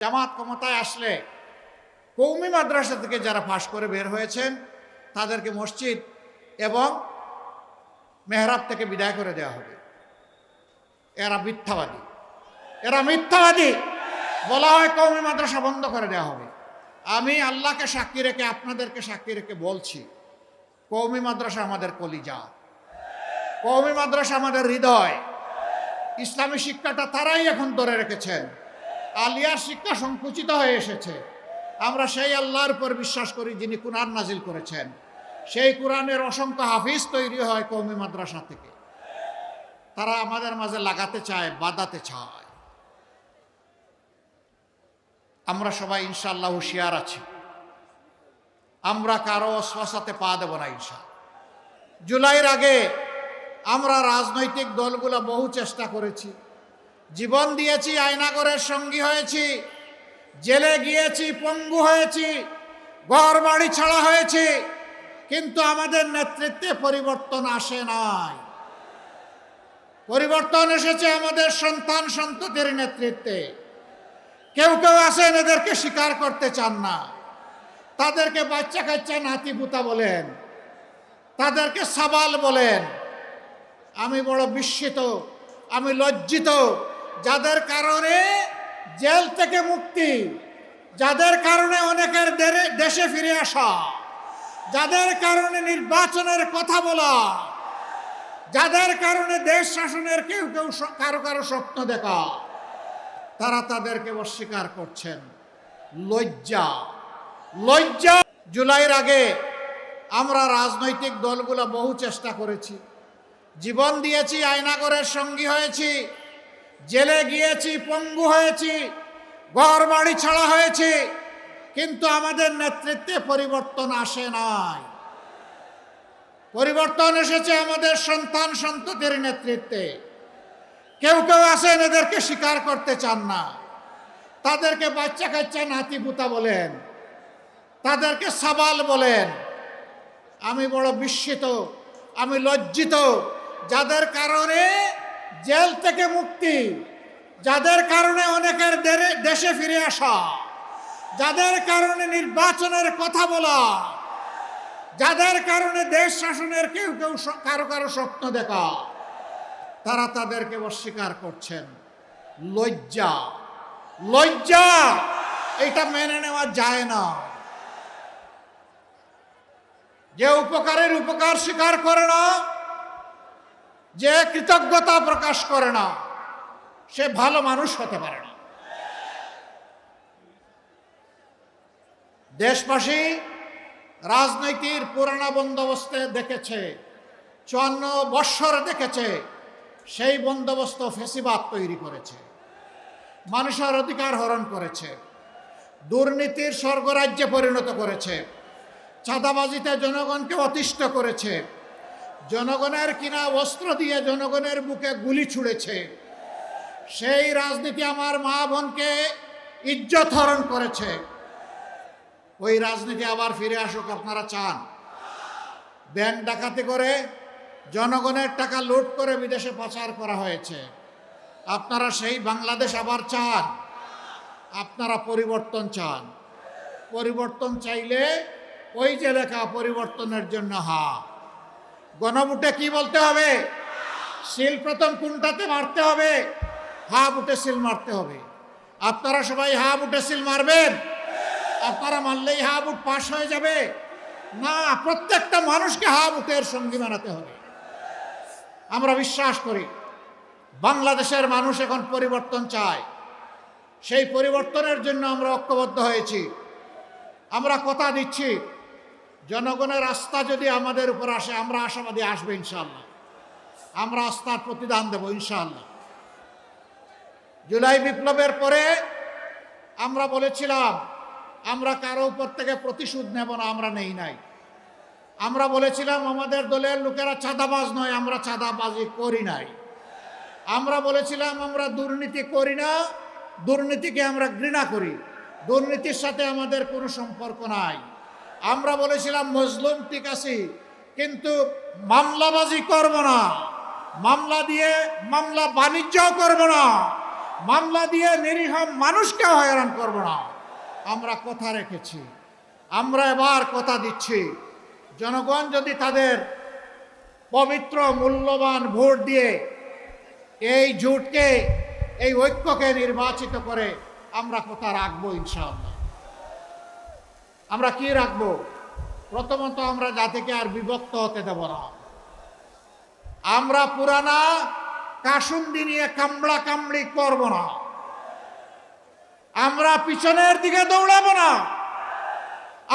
জামাত ক্ষমতায় আসলে কওমি মাদ্রাসা থেকে যারা পাশ করে বের হয়েছেন তাদেরকে মসজিদ এবং মেহরাব থেকে বিদায় করে দেওয়া হবে। এরা মিথ্যাবাদী বলা হয় কওমি মাদ্রাসা বন্ধ করে দেওয়া হবে। আমি আল্লাহকে সাক্ষী রেখে আপনাদেরকে সাক্ষী রেখে বলছি, কওমি মাদ্রাসা আমাদের কলিজা, কওমি মাদ্রাসা আমাদের হৃদয়। ইসলামী শিক্ষাটা তারাই এখন ধরে রেখেছেন। আলিয়ার শিক্ষা সংকুচিত হয়ে এসেছে। আমরা সেই আল্লাহর উপর বিশ্বাস করি যিনি কুরআন নাজিল করেছেন। সেই কুরআনের অসংখ্য হাফিজ তৈরি হয় কওমি মাদ্রাসা থেকে। তারা আমাদের মাঝে লাগাতে চায়, বাঁধাতে চায়। আমরা সবাই ইনশাআল্লাহ হুঁশিয়ার আছি, আমরা কারো ওয়াসওয়াসাতে পা দেব না ইনশাআল্লাহ। জুলাইয়ের আগে আমরা রাজনৈতিক দলগুলো বহু চেষ্টা করেছি, জীবন দিয়েছি, আয়নাগরের সঙ্গী হয়েছি, জেলে গিয়েছি, পঙ্গু হয়েছি, ঘর বাড়ি ছাড়া হয়েছি, কিন্তু আমাদের নেতৃত্বে পরিবর্তন আসে নাই। পরিবর্তন এসেছে আমাদের সন্তান সন্ততির নেতৃত্বে। কেউ কেউ আছেন এদেরকে স্বীকার করতে চান না, তাদেরকে বাচ্চা কাচ্চা নাতিপুতা বলেন, তাদেরকে সাবাল বলেন। আমি বড় বিস্মিত, আমি লজ্জিত, যাদের কারণে জেল থেকে মুক্তি, যাদের কারণে অনেকের দেশে ফিরে আসা, যাদের কারণে নির্বাচনের কথা বলা, যাদের কারণে দেশ শাসনের কেউ কেউ কারো কারো স্বপ্ন দেখা, তারা তাদেরকে অস্বীকার করছেন। লজ্জা। জুলাইয়ের আগে আমরা রাজনৈতিক দলগুলো বহু চেষ্টা করেছি, জীবন দিয়েছি, আয়নাগরের সঙ্গী হয়েছি, জেলে গিয়েছি, পঙ্গু হয়েছি, ঘর বাড়ি ছাড়া হয়েছে, কিন্তু আমাদের নেতৃত্বে পরিবর্তন আসে নাই। পরিবর্তন এসেছে আমাদের সন্তান সন্ততির নেতৃত্বে। কেউ কেউ আছেন এদেরকে স্বীকার করতে চান না, তাদেরকে বাচ্চা কাচ্চা নাতিপুতা বলেন, তাদেরকে সাবাল বলেন। আমি বড় বিস্মিত, আমি লজ্জিত, যাদের কারণে জেল থেকে মুক্তি, যাদের কারণে অনেকের দেশে ফিরে আসা, যাদের কারণে নির্বাচনের কথা বলা, যাদের কারণে দেশ শাসনের কেউ কেউ কারো কারো স্বপ্ন দেখা, তারা তাদেরকে অস্বীকার করছেন। লজ্জা। এটা মেনে নেওয়া যায় না। যে উপকারের উপকার স্বীকার করে না, যে কৃতজ্ঞতা প্রকাশ করে না, সে ভালো মানুষ হতে পারে না। দেশবাসী রাজনীতির পুরানা বন্দোবস্তে দেখেছে, 54 বৎসর দেখেছে, সেই বন্দোবস্ত ফ্যাসিবাদ তৈরি করেছে, মানুষের অধিকার হরণ করেছে, দুর্নীতির স্বর্গরাজ্যে পরিণত করেছে, চাঁদাবাজিতে জনগণকে অতিষ্ঠ করেছে, জনগণের কিনা অস্ত্র দিয়ে জনগণের বুকে গুলি ছুঁড়েছে। সেই রাজনীতি আমার মা বোনকে ইজ্জত হরণ করেছে। ওই রাজনীতি আবার ফিরে আসুক আপনারা চান? ব্যাংক ডাকাতি করে জনগণের টাকা লুট করে বিদেশে পাচার করা হয়েছে। আপনারা সেই বাংলাদেশ আবার চান? আপনারা পরিবর্তন চান। পরিবর্তন চাইলে ওই যে লেখা পরিবর্তনের জন্য হা। গণভোটে কি বলতে হবে? সিল প্রথম কোনটাতে মারতে হবে? হা বুটে সিল মারতে হবে। আপনারা সবাই হা বুটে সিল মারবেন? আপনারা মারলেই হা বুট পাস হয়ে যাবে না, প্রত্যেকটা মানুষকে হা বুটের সঙ্গী বানাতে হবে। আমরা বিশ্বাস করি বাংলাদেশের মানুষ এখন পরিবর্তন চায়। সেই পরিবর্তনের জন্য আমরা ঐক্যবদ্ধ হয়েছি। আমরা কথা দিচ্ছি, জনগণের আস্থা যদি আমাদের উপর আসে, আমরা আশাবাদী আসবে ইনশাআল্লাহ। আমরা আস্থার প্রতিদান দেব ইনশাআল্লাহ। জুলাই বিপ্লবের পরে আমরা বলেছিলাম আমরা কারো উপর থেকে প্রতিশোধ নেব না, আমরা নেই নাই। আমরা বলেছিলাম আমাদের দলের লোকেরা চাঁদাবাজ নয়, আমরা চাঁদাবাজি করি নাই। আমরা বলেছিলাম আমরা দুর্নীতি করি না, দুর্নীতিকে আমরা ঘৃণা করি, দুর্নীতির সাথে আমাদের কোনো সম্পর্ক নাই। আমরা বলেছিলাম মজলুম ঠিক আছে, কিন্তু মামলাবাজি করব না, মামলা দিয়ে মামলা বাণিজ্যও করব না, মামলা দিয়ে নিরীহ মানুষকে হয়রান করব না। আমরা কথা রেখেছি, আমরা এবার কথা দিচ্ছি, জনগণ যদি তাদের পবিত্র মূল্যবান ভোট দিয়ে এই জোটকে, এই ঐক্যকে নির্বাচিত করে, আমরা কথা রাখবো ইনশাআল্লাহ। আমরা কি রাখবো? প্রথমত আমরা জাতিকে আর বিভক্ত হতে দেব না। আমরা পুরানা কাসুন্দি নিয়ে কামড়া কামড়ি করব না। আমরা পিছনের দিকে দৌড়াবো না।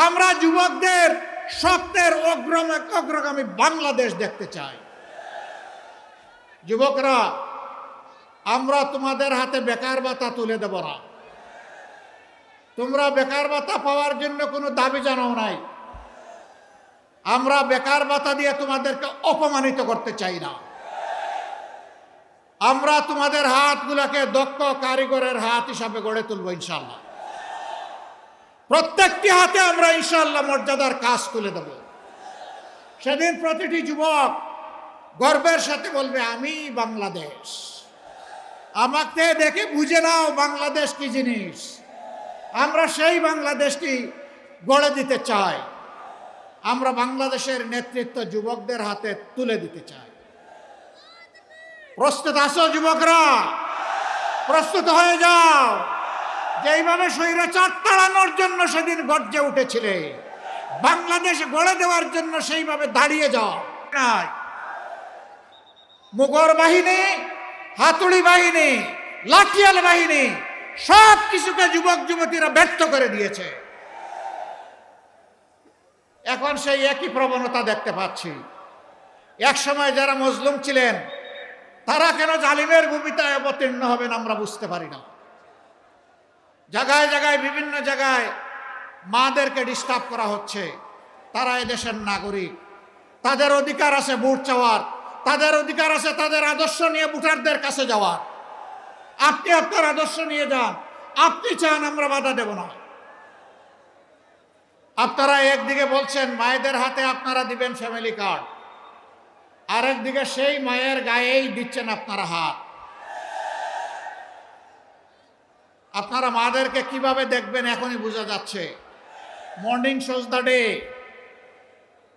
আমরা যুবকদের স্বপ্নের অগ্রগামী বাংলাদেশ দেখতে চাই। যুবকরা, আমরা তোমাদের হাতে বেকার ভাতা তুলে দেব না। তোমরা বেকার ভাতা পাওয়ার জন্য কোনো দাবি জানাও নাই। আমরা বেকার ভাতা দিয়ে তোমাদেরকে অপমানিত করতে চাই না। আমরা তোমাদের হাতগুলোকে দক্ষ কারিগরের হাত হিসাবে গড়ে তুলব ইনশাআল্লাহ। প্রত্যেকটি হাতে আমরা ইনশাআল্লাহ মর্যাদার কাজ তুলে দেব। সেদিন প্রতিটি যুবক গর্বের সাথে বলবে, আমি বাংলাদেশ। আমাকে দেখে বুঝে নাও বাংলাদেশ কি জিনিস। আমরা সেই বাংলাদেশটি গড়ে দিতে চাই। আমরা বাংলাদেশের নেতৃত্ব যুবকদের হাতে তুলে দিতে চাই। প্রস্তুত আছো যুবকরা? প্রস্তুত হয়ে যাও। যেইভাবে স্বৈরাচার তাড়ানোর জন্য সেদিন গর্জে উঠেছিলে, বাংলাদেশ গড়ে দেওয়ার জন্য সেইভাবে দাঁড়িয়ে যাও। মুগর বাহিনী, হাতুড়ি বাহিনী, লাঠিয়াল বাহিনী সব কিছুকে যুবক যুবতীরা ব্যর্থ করে দিয়েছে। এখন সেই একই প্রবণতা দেখতে পাচ্ছি। এক সময় যারা মজলুম ছিলেন তারা কেন জালিমের ভূমিকায় অবতীর্ণ হবেন আমরা বুঝতে পারি না। জায়গায় জায়গায়, বিভিন্ন জায়গায় মাদেরকে ডিস্টার্ব করা হচ্ছে। তারা এদেশের নাগরিক, তাদের অধিকার আছে ভোট চাওয়ার, তাদের অধিকার আছে তাদের আদর্শ নিয়ে ভোটারদের কাছে যাওয়ার। আপনি আপনার আদর্শ নিয়ে যান, আপনি চান, আমরা বাধা দেব না। আপনারা একদিকে বলছেন মায়েদের হাতে আপনারা দিবেন ফ্যামিলি কার্ড, আরেকদিকে সেই মায়ের গায়েই দিচ্ছেন আপনারা হাত। আপনারা মাদেরকে কিভাবে দেখবেন এখনই বোঝা যাচ্ছে। মর্নিং শোজ দ্য ডে,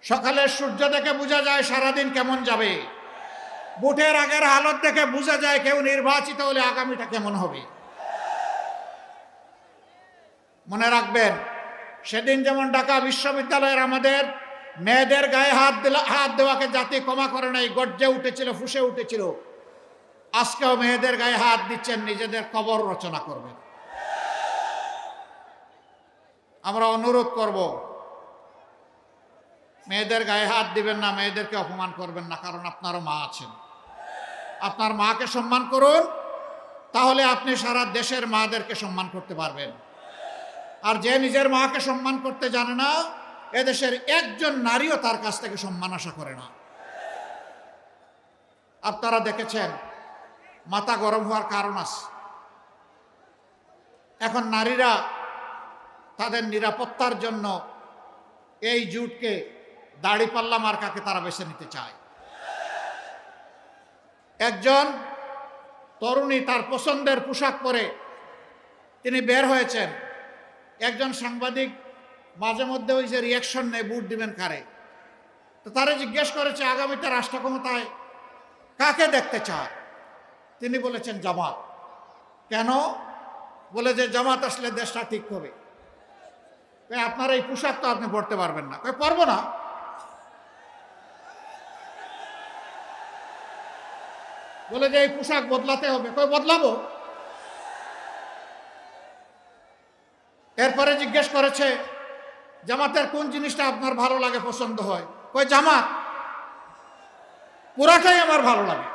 সকালের সূর্য দেখে বোঝা যায় সারাদিন কেমন যাবে। ভোটের আগের হালত দেখে বোঝা যায় কেউ নির্বাচিত হলে আগামীটা কেমন হবে। মনে রাখবেন, সেদিন যেমন ঢাকা বিশ্ববিদ্যালয়ের আমাদের মেয়েদের গায়ে হাত দেওয়াকে জাতি ক্ষমা করে নাই, গর্জে উঠেছিল, ফুঁসে উঠেছিল। আজকেও মেয়েদের গায়ে হাত দিচ্ছেন, নিজেদের কবর রচনা করবেন। আমরা অনুরোধ করব, মেয়েদের গায়ে হাত দিবেন না, মেয়েদেরকে অপমান করবেন না, কারণ আপনারও মা আছেন। আপনার মাকে সম্মান করুন, তাহলে আপনি সারা দেশের মাদেরকে সম্মান করতে পারবেন। আর যে নিজের মাকে সম্মান করতে জানে না, এদেশের একজন নারীও তার কাছ থেকে সম্মান আশা করে না। আপনারা দেখেছেন মাথা গরম হওয়ার কারণ আছে। এখন নারীরা তাদের নিরাপত্তার জন্য এই জোটকে, দাড়িপাল্লা মার্কাকে তারা বেছে নিতে চায়। একজন তরুণী তার পছন্দের পোশাক পরে তিনি বের হয়েছেন। একজন সাংবাদিক মাঝে মধ্যে ওই যে রিয়াকশন নেয়, ভোট দিবেন কারে, তো তারা জিজ্ঞেস করেছে আগামীতে রাষ্ট্র ক্ষমতায় কাকে দেখতে চায়। তিনি বলেছেন জামাত। কেন? বলে যে জামাত আসলে দেশটা ঠিক হবে। আপনার এই পোশাক তো আপনি পড়তে পারবেন না। পারবো না। বলে যে এই পোশাক বদলাতে হবে। বদলাবো। এরপরে জিজ্ঞেস করেছে জামাতের কোন জিনিসটা আপনার ভালো লাগে, পছন্দ হয়। জামাত, পুরাটাই আমার ভালো লাগে।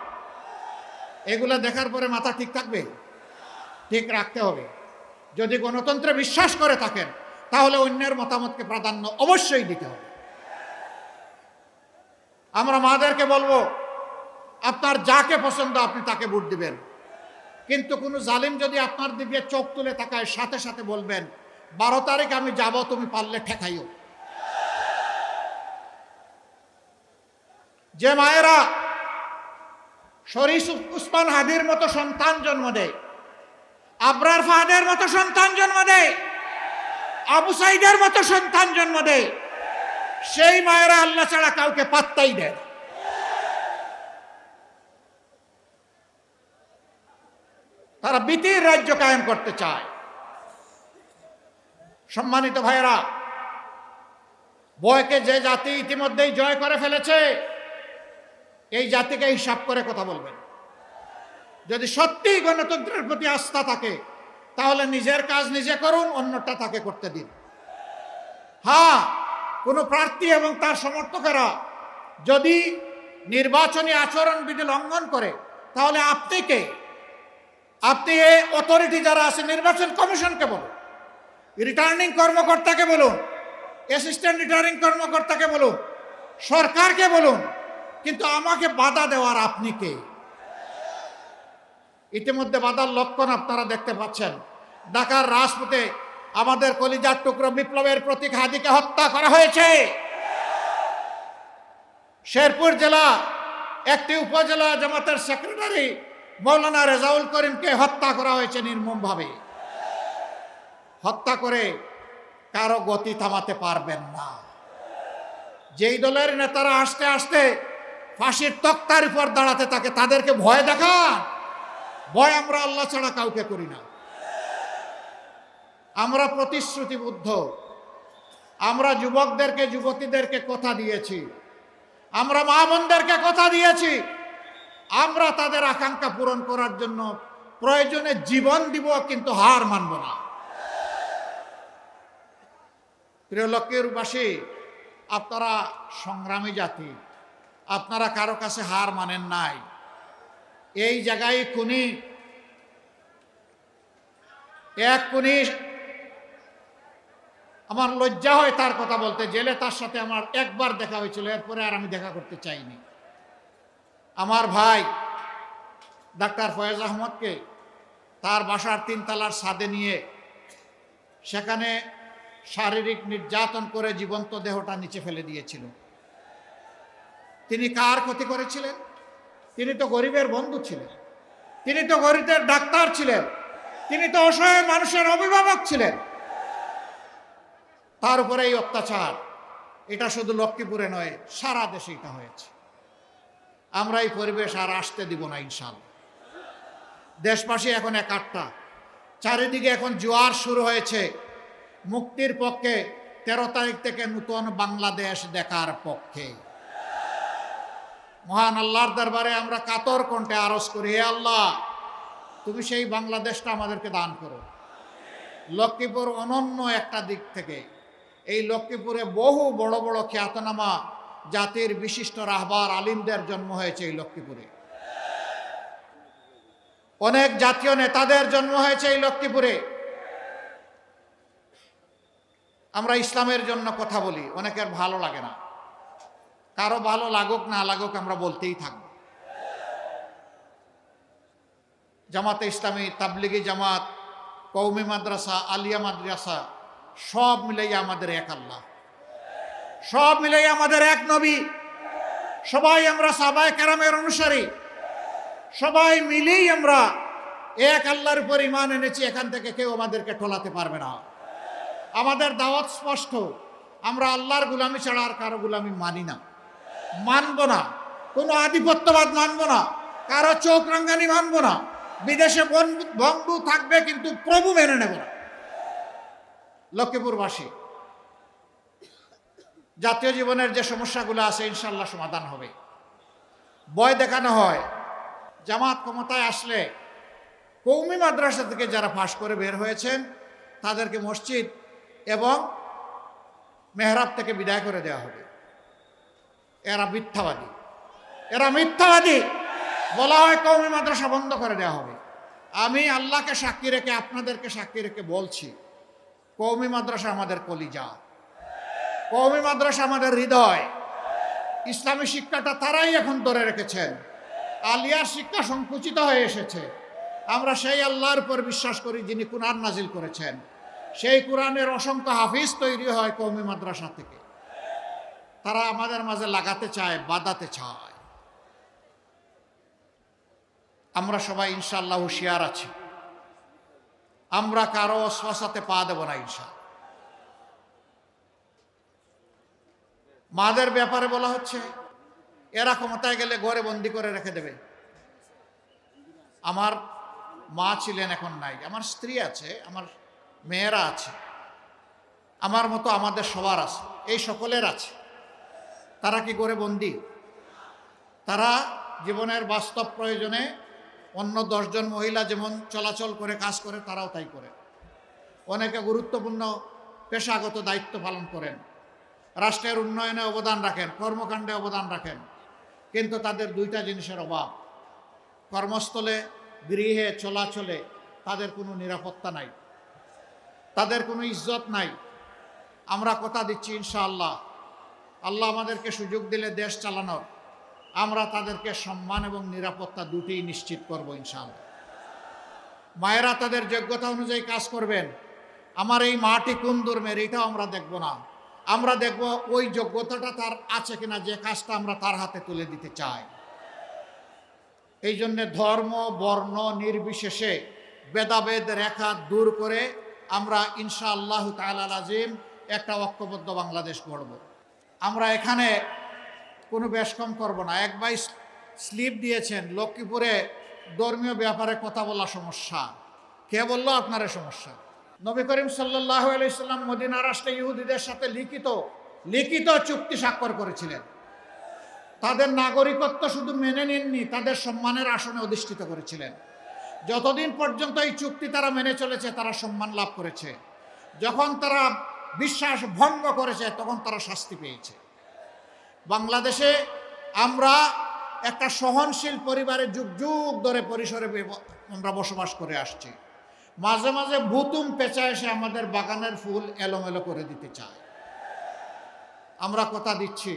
এগুলা দেখার পরে মাথা ঠিক থাকবে? ঠিক রাখতে হবে। যদি গণতন্ত্রে বিশ্বাস করে থাকেন তাহলে অন্যের মতামতকে প্রাধান্য অবশ্যই দিতে হবে। আমরা মাদেরকে বলবো, আপনার যাকে পছন্দ আপনি তাকে ভোট দিবেন, কিন্তু কোনো জালিম যদি আপনার দিকে চোখ তুলে তাকায়, সাথে সাথে বলবেন 12 তারিখ আমি যাব, তুমি পারলে ঠেকাইও। যে মায়েরা শরীফ উসমান হাদির মতো সন্তান জন্ম দেয়, আবরার ফাহাদের মতো সন্তান জন্ম দেয়, আবু সাইদের মতো সন্তান জন্ম দেয়, সেই মায়েরা আল্লাহ ছাড়া কাউকে পাত্তাই দেয়। তারা বিতির রাজ্য কায়েম করতে চায়। সম্মানিত ভাইয়েরা, বয়কে যে জাতি ইতিমধ্যেই জয় করে ফেলেছে, এই জাতিকে হিসাব করে কথা বলবেন। যদি সত্যিই গণতন্ত্রের প্রতি আস্থা থাকে, তাহলে নিজের কাজ নিজে করুন, অন্যটা তাকে করতে দিন। হ্যাঁ, কোনো প্রার্থী এবং তার সমর্থকেরা যদি নির্বাচনী আচরণবিধি লঙ্ঘন করে, তাহলে আপনি কে? আপনি এই অথরিটি যারা আছে, নির্বাচন কমিশনকে বলুন, রিটার্নিং কর্মকর্তাকে বলুন, অ্যাসিস্ট্যান্ট রিটার্নিং কর্মকর্তাকে বলুন, সরকারকে বলুন, কিন্তু আমাকে বাধা দেওয়ার আপনি কে? ইতিমধ্যে বাধার লক্ষণ আপনারা দেখতে পাচ্ছেন। ঢাকার রাজপথে আমাদের কলিজার টুকরো বিপ্লবের প্রতীক হাদিকে হত্যা করা হয়েছে। শেরপুর জেলা একটি উপজেলা জামাতের সেক্রেটারি মৌলানা রেজাউল করিমকে হত্যা করা হয়েছে নির্মমভাবে। হত্যা করে কারো গতি থামাতে পারবেন না। যেই দলের নেতারা আসতে আসতে ফাঁসির তক্তার উপর দাঁড়াতে থাকে, তাদেরকে ভয় দেখান। ভয় আমরা আল্লাহ ছাড়া কাউকে করি না। আমরা প্রতিশ্রুতিবদ্ধ। আমরা যুবকদেরকে, যুবতীদেরকে কথা দিয়েছি, আমরা মা বোনদেরকে কথা দিয়েছি, আমরা তাদের আকাঙ্ক্ষা পূরণ করার জন্য প্রয়োজনে জীবন দিব, কিন্তু হার মানব না। প্রিয় লক্ষ্মীরবাসী, আপনারা সংগ্রামী জাতি, আপনারা কারো কাছে হার মানেন নাই। এই জায়গায় এক খুনি, আমার লজ্জা হয় তার কথা বলতে। জেলে তার সাথে আমার একবার দেখা হয়েছিল, এরপরে আর আমি দেখা করতে চাইনি। আমার ভাই ডাক্তার ফয়েজ আহমদকে তার বাসার 3 তলার ছাদে নিয়ে সেখানে শারীরিক নির্যাতন করে জীবন্ত দেহটা নিচে ফেলে দিয়েছিল। তিনি কার ক্ষতি করেছিলেন? তিনি তো গরিবের বন্ধু ছিলেন, তিনি তো গরিবের ডাক্তার ছিলেন, তিনি তো অসহায় মানুষের অভিভাবক ছিলেন। তার উপরে এই অত্যাচার, এটা শুধু লক্ষ্মীপুরে নয়, সারা দেশে এটা হয়েছে। আমরা এই পরিবেশ আর আসতে দিব না ইনশাআল্লাহ। দেশবাসী এখন একাট্টা, চারিদিকে এখন জোয়ার শুরু হয়েছে মুক্তির পক্ষে, 13 তারিখ থেকে নতুন বাংলাদেশ দেখার পক্ষে। মহান আল্লাহর দরবারে আমরা কাতর কণ্ঠে আরজ করি, হে আল্লাহ, তুমি সেই বাংলাদেশটা আমাদেরকে দান করো। লক্ষ্মীপুর অনন্য একটা দিক থেকে, এই লক্ষ্মীপুরে বহু বড় বড় খ্যাতনামা জাতির বিশিষ্ট রাহবার আলিমদের জন্ম হয়েছে এই লক্ষ্মীপুরে। অনেক জাতীয় নেতাদের জন্ম হয়েছে এই লক্ষ্মীপুরে। আমরা ইসলামের জন্য কথা বলি, অনেকের ভালো লাগে না, কারো ভালো লাগুক না লাগুক আমরা বলতেই থাকব। জামাতে ইসলামী, তাবলিগি জামাত, কওমি মাদ্রাসা, আলিয়া মাদ্রাসা, সব মিলেই আমাদের এক আল্লাহ, সব মিলেই আমাদের এক নবী। সবাই আমরা সাহাবায়ে কেরামের অনুসারী, সবাই মিলেই আমরা এক আল্লাহর উপর ঈমান এনেছি। এখান থেকে কেউ আমাদেরকে ঠোলাতে পারবে না। আমাদের দাওয়াত স্পষ্ট, আমরা আল্লাহর গুলামি ছাড়া আর কারো গুলামি মানি না, মানব না। কোনো আধিপত্যবাদ মানব না, কারো চোখ রাঙ্গানি মানব না। বিদেশে বন্ধু থাকবে, কিন্তু প্রভু মেনে নেব না। লক্ষ্মীপুরবাসী, জাতীয় জীবনের যে সমস্যাগুলো আছে ইনশাল্লাহ সমাধান হবে। ভয় দেখানো হয়। জামাত ক্ষমতায় আসলে কওমি মাদ্রাসা থেকে যারা পাশ করে বের হয়েছেন তাদেরকে মসজিদ এবং মেহরাব থেকে বিদায় করে দেওয়া হবে। এরা মিথ্যাবাদী, এরা মিথ্যাবাদী। বলা হয় কওমি মাদ্রাসা বন্ধ করে দেওয়া হবে। আমি আল্লাহকে সাক্ষী রেখে, আপনাদেরকে সাক্ষী রেখে বলছি, কওমি মাদ্রাসা আমাদের কলিজা, কওমি মাদ্রাসা আমাদের হৃদয়। ইসলামী শিক্ষাটা তারাই এখন ধরে রেখেছেন। আলিয়ার শিক্ষা সংকুচিত হয়ে এসেছে। আমরা সেই আল্লাহর উপর বিশ্বাস করি যিনি কুরআন নাজিল করেছেন। সেই কুরআনের অসংখ্য হাফিজ তৈরি হয় কওমি মাদ্রাসা থেকে। তারা আমাদের মাঝে লাগাতে চায়, বাঁধাতে চায়। আমরা সবাই ইনশাআল্লাহ হুঁশিয়ার আছি। আমরা কারো শ্বাসাতে পা দেব না ইনশাআল্লাহ। মাদের ব্যাপারে বলা হচ্ছে এরা ক্ষমতায় গেলে ঘরে বন্দি করে রেখে দেবে। আমার মা ছিলেন, এখন নাই। আমার স্ত্রী আছে, আমার মেয়েরা আছে, আমার মতো আমাদের সবার আছে, এই সকলের আছে। তারা কি করে বন্দি? তারা জীবনের বাস্তব প্রয়োজনে অন্য 10 জন মহিলা যেমন চলাচল করে কাজ করে, তারাও তাই করে। অনেকে গুরুত্বপূর্ণ পেশাগত দায়িত্ব পালন করেন, রাষ্ট্রের উন্নয়নে অবদান রাখেন, কর্মকাণ্ডে অবদান রাখেন, কিন্তু তাদের দুইটা জিনিসের অভাব। কর্মস্থলে, গৃহে, চলাচলে তাদের কোনো নিরাপত্তা নাই, তাদের কোনো ইজ্জত নাই। আমরা কথা দিচ্ছি ইনশাআল্লাহ, আল্লাহ আমাদেরকে সুযোগ দিলে দেশ চালানোর, আমরা তাদেরকে সম্মান এবং নিরাপত্তা দুটিই নিশ্চিত করব ইনশাআল্লাহ। মায়েরা তাদের যোগ্যতা অনুযায়ী কাজ করবেন। আমার এই মাটি কোন ধর্মের এটাও আমরা দেখব না, আমরা দেখব ওই যোগ্যতাটা তার আছে কিনা, যে কাজটা আমরা তার হাতে তুলে দিতে চাই। এই জন্যে ধর্ম বর্ণ নির্বিশেষে ভেদাভেদ রেখা দূর করে আমরা ইনশাআল্লাহ তাআলা আজিম একটা ঐক্যবদ্ধ বাংলাদেশ গড়ব। আমরা এখানে কোনো বেশকম করব না। এক ভাই স্লিপ দিয়েছেন, লক্ষ্মীপুরে ধর্মীয় ব্যাপারে কথা বলা সমস্যা। কে বলল আপনার সমস্যা? নবী করিম সাল্লাল্লাহু আলাইহি সাল্লাম মদিনা রাষ্ট্রে ইহুদিদের সাথে লিখিত চুক্তি স্বাক্ষর করেছিলেন। তাদের নাগরিকত্ব শুধু মেনে নেননি, তাদের সম্মানের আসনে অধিষ্ঠিত করেছিলেন। যতদিন পর্যন্ত এই চুক্তি তারা মেনে চলেছে, তারা সম্মান লাভ করেছে। যখন তারা বিশ্বাস ভঙ্গ করেছে, তখন তারা শাস্তি পেয়েছে। বাংলাদেশে আমরা একটা সহনশীল পরিবারে যুগ যুগ ধরে পরিসরে আমরা বসবাস করে আসছি। মাঝে মাঝে ভুতুম পেঁচা এসে আমাদের বাগানের ফুল এলোমেলো করে দিতে চায়। আমরা কথা দিচ্ছি,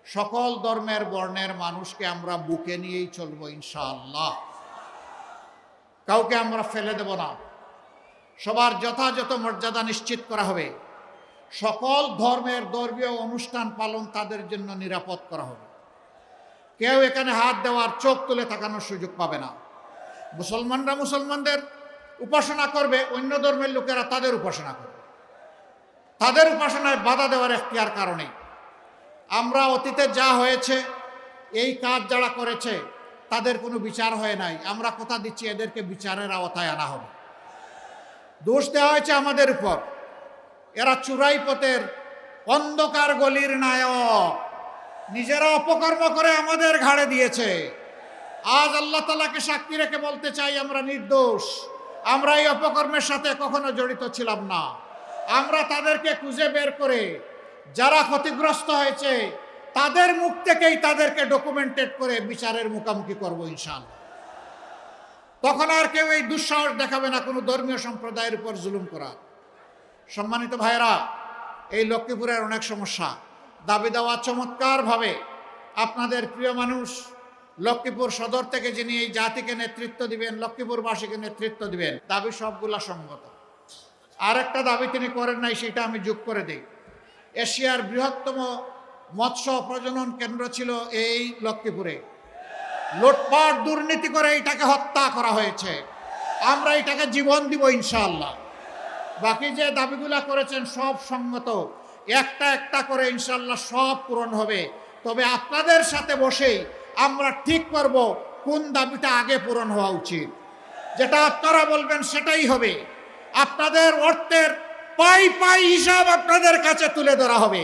সকল ধর্মের বর্ণের মানুষকে আমরা বুকে নিয়েই চলবো ইনশাআল্লাহ। কাউকে আমরা ফেলে দেব না। সবার যথাযথ মর্যাদা নিশ্চিত করা হবে। সকল ধর্মের ধর্মীয় অনুষ্ঠান পালন তাদের জন্য নিরাপদ করা হবে। কেউ এখানে হাত দেওয়ার, চোখ তুলে তাকানোর সুযোগ পাবে না। মুসলমানরা মুসলমানদের উপাসনা করবে, অন্য ধর্মের লোকেরা তাদের উপাসনা করবে। তাদের উপাসনায় বাধা দেওয়ার এখতিয়ার কারণে আমরা অতীতে যা হয়েছে, এই কাজ যারা করেছে তাদের কোনো বিচার হয় নাই। আমরা কথা দিচ্ছি এদেরকে বিচারের আওতায় আনা হবে। দোষ দেওয়া হয়েছে আমাদের উপর। এরা চুরাই পথের অন্ধকার গলির নায়ক, নিজেরা অপকর্ম করে আমাদের ঘাড়ে দিয়েছে। আজ আল্লাহ তাআলাকে সাক্ষী রেখে বলতে চাই, আমরা নির্দোষ। আমরা এই অপকর্মের সাথে কখনো জড়িত ছিলাম না। আমরা তাদেরকে খুঁজে বের করে যারা ক্ষতিগ্রস্ত হয়েছে তাদের মুখ থেকেই তাদেরকে ডকুমেন্টেড করে বিচারের মুখোমুখি করবো ইনশাআল্লাহ। তখন আর কেউ এই দুঃসাহস দেখাবে না কোনো ধর্মীয় সম্প্রদায়ের উপর জুলুম করা। সম্মানিত ভাইয়েরা, এই লক্ষ্মীপুরের অনেক সমস্যা। দাবি দেওয়া চমৎকারভাবে আপনাদের প্রিয় মানুষ লক্ষ্মীপুর সদর থেকে যিনি এই জাতিকে নেতৃত্ব দিবেন, লক্ষ্মীপুরবাসীকে নেতৃত্ব দিবেন, দাবি সবগুলা সঙ্গত। আরেকটা দাবি তিনি করেন নাই, সেটা আমি যোগ করে দিই। এশিয়ার বৃহত্তম মৎস্য প্রজনন কেন্দ্র ছিল এই লক্ষ্মীপুরে। লুটপাট দুর্নীতি করে এটাকে হত্যা করা হয়েছে। আমরা এটাকে জীবন দিব ইনশাআল্লাহ। বাকি যে দাবিগুলা করেছেন সব সঙ্গত, একটা একটা করে ইনশাআল্লাহ সব পূরণ হবে। তবে আপনাদের সাথে বসেই আমরা ঠিক করব কোন দাবিটা আগে পূরণ হওয়া উচিত। যেটা আপনারা বলবেন সেটাই হবে। আপনাদের অর্থের পাই পাই হিসাব আপনাদের কাছে তুলে ধরা হবে।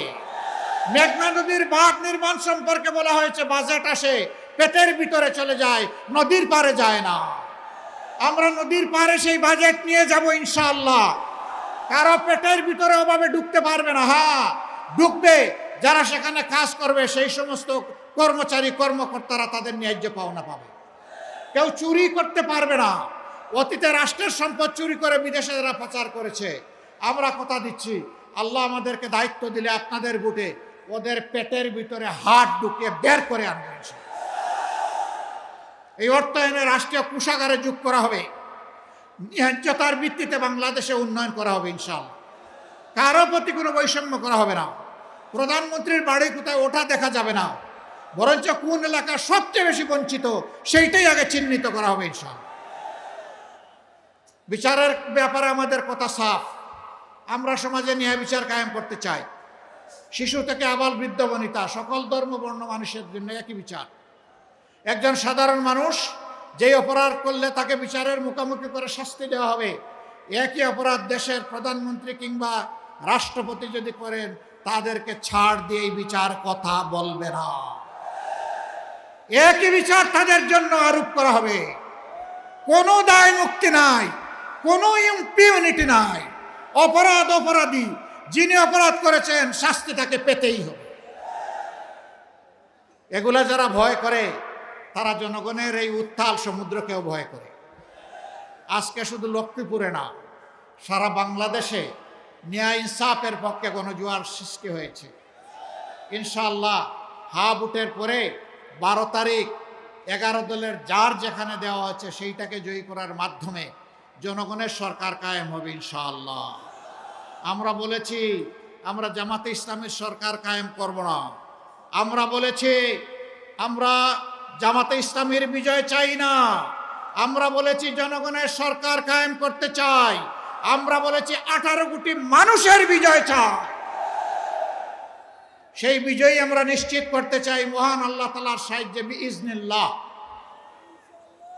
মেঘনা নদীর বাঁধ নির্মাণ সম্পর্কে বলা হয়েছে বাজেট আসে পেটের ভিতরে চলে যায়, নদীর পারে যায় না। আমরা নদীর পারে সেই বাজেট নিয়ে যাব ইনশাআল্লাহ। কারো পেটের ভিতরে ওভাবে ঢুকতে পারবে না। হ্যাঁ, ঢুকবে যারা সেখানে কাজ করবে, সেই সমস্ত কর্মচারী কর্মকর্তারা তাদের ন্যায্য পাওনা পাবে। কেউ চুরি করতে পারবে না। অতীতে রাষ্ট্রের সম্পদ চুরি করে বিদেশে যারা পাচার করেছে, আমরা কথা দিচ্ছি আল্লাহ আমাদেরকে দায়িত্ব দিলে আপনাদের বুটে ওদের পেটের ভিতরে হাত ঢুকিয়ে বের করে আনবে। এই অর্থায়নে রাষ্ট্রীয় কোষাগারে যোগ করা হবে। ন্যায্যতার ভিত্তিতে বাংলাদেশে উন্নয়ন করা হবে ইনশাআল্লাহ। কারো প্রতি কোনো বৈষম্য করা হবে না। প্রধানমন্ত্রীর বাড়ি কোথায় ওঠা দেখা যাবে না, বরঞ্চ কোন এলাকা সবচেয়ে বেশি বঞ্চিত সেইটাই আগে চিহ্নিত করা হবে ইনশাআল্লাহ। বিচারের ব্যাপারে আমাদের কথা সাফ। আমরা সমাজে ন্যায় বিচার কায়েম করতে চাই। শিশু থেকে আবাল বৃদ্ধ বনিতা সকল ধর্ম বর্ণ মানুষের জন্য একই বিচার। একজন সাধারণ মানুষ যেই অপরাধ করলে তাকে বিচারের মুখোমুখি করে শাস্তি দেওয়া হবে, একই অপরাধ দেশের প্রধানমন্ত্রী কিংবা রাষ্ট্রপতি যদি করেন তাদেরকে ছাড় দিয়ে এই বিচার কথা বলবে না। একই বিচার তাদের জন্য আরোপ করা হবে। কোনো দায় মুক্তি নাই, কোনো ইম্পিউনিটি নাই। অপরাধী যিনি অপরাধ করেছেন শাস্তি তাকে পেতেই হবে। এগুলা যারা ভয় করে তারা জনগণের এই উত্তাল সমুদ্রকেও ভয় করে। আজকে শুধু লক্ষ্মীপুরে না, সারা বাংলাদেশে ন্যায় ইনসাফের পক্ষে গণজোয়ার সৃষ্টি হয়েছে। ইনশাআল্লাহ হা ভোটের পরে 12 তারিখ 11 দলের যার যেখানে দেওয়া হয়েছে সেইটাকে জয়ী করার মাধ্যমে জনগণের সরকার কায়েম হবে ইনশাআল্লাহ। আমরা বলেছি আমরা জামাতে ইসলামের সরকার কায়েম করব না। আমরা বলেছি আমরা জামাতে ইসলামের বিজয় চাই না। আমরা বলেছি জনগণের সরকার কায়েম করতে চাই। আমরা বলেছি 18 কোটি মানুষের বিজয় চাই। সেই বিজয় আমরা নিশ্চিত করতে চাই মহান আল্লাহ তাআলার সাহায্যে বিইজনিল্লাহ।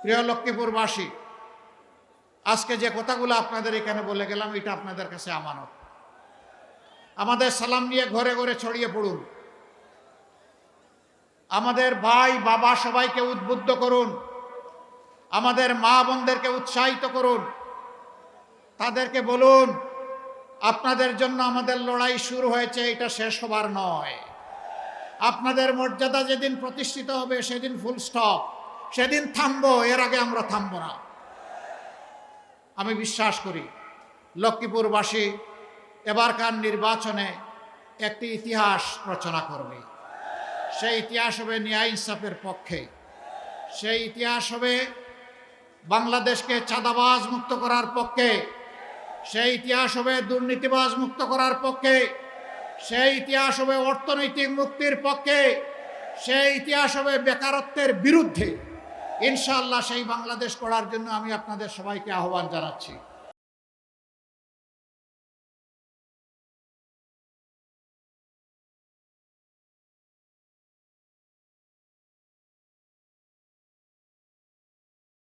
প্রিয় লক্ষ্মীপুরবাসী, আজকে যে কথাগুলো আপনাদের এখানে বলে গেলাম এটা আপনাদের কাছে আমানত। আমাদের সালাম নিয়ে ঘরে ঘরে ছড়িয়ে পড়ুন। আমাদের ভাই বাবা সবাইকে উদ্বুদ্ধ করুন। আমাদের মা বোনদেরকে উৎসাহিত করুন। তাদেরকে বলুন আপনাদের জন্য আমাদের লড়াই শুরু হয়েছে, এটা শেষ হবার নয়। আপনাদের মর্যাদা যেদিন প্রতিষ্ঠিত হবে সেদিন ফুল স্টপ, সেদিন থামবো, এর আগে আমরা থামবো না। আমি বিশ্বাস করি লক্ষ্মীপুরবাসী এবারকার নির্বাচনে একটি ইতিহাস রচনা করবে। সেই ইতিহাস হবে ন্যায় ইনসাফের পক্ষে। সেই ইতিহাস হবে বাংলাদেশকে চাঁদাবাজ মুক্ত করার পক্ষে। সেই ইতিহাস হবে দুর্নীতিবাজ মুক্ত করার পক্ষে। সেই ইতিহাস হবে অর্থনৈতিক মুক্তির পক্ষে। সেই ইতিহাস হবে বেকারত্বের বিরুদ্ধে। ইনশাআল্লাহ সেই বাংলাদেশ গড়ার জন্য আমি আপনাদের সবাইকে আহ্বান জানাচ্ছি।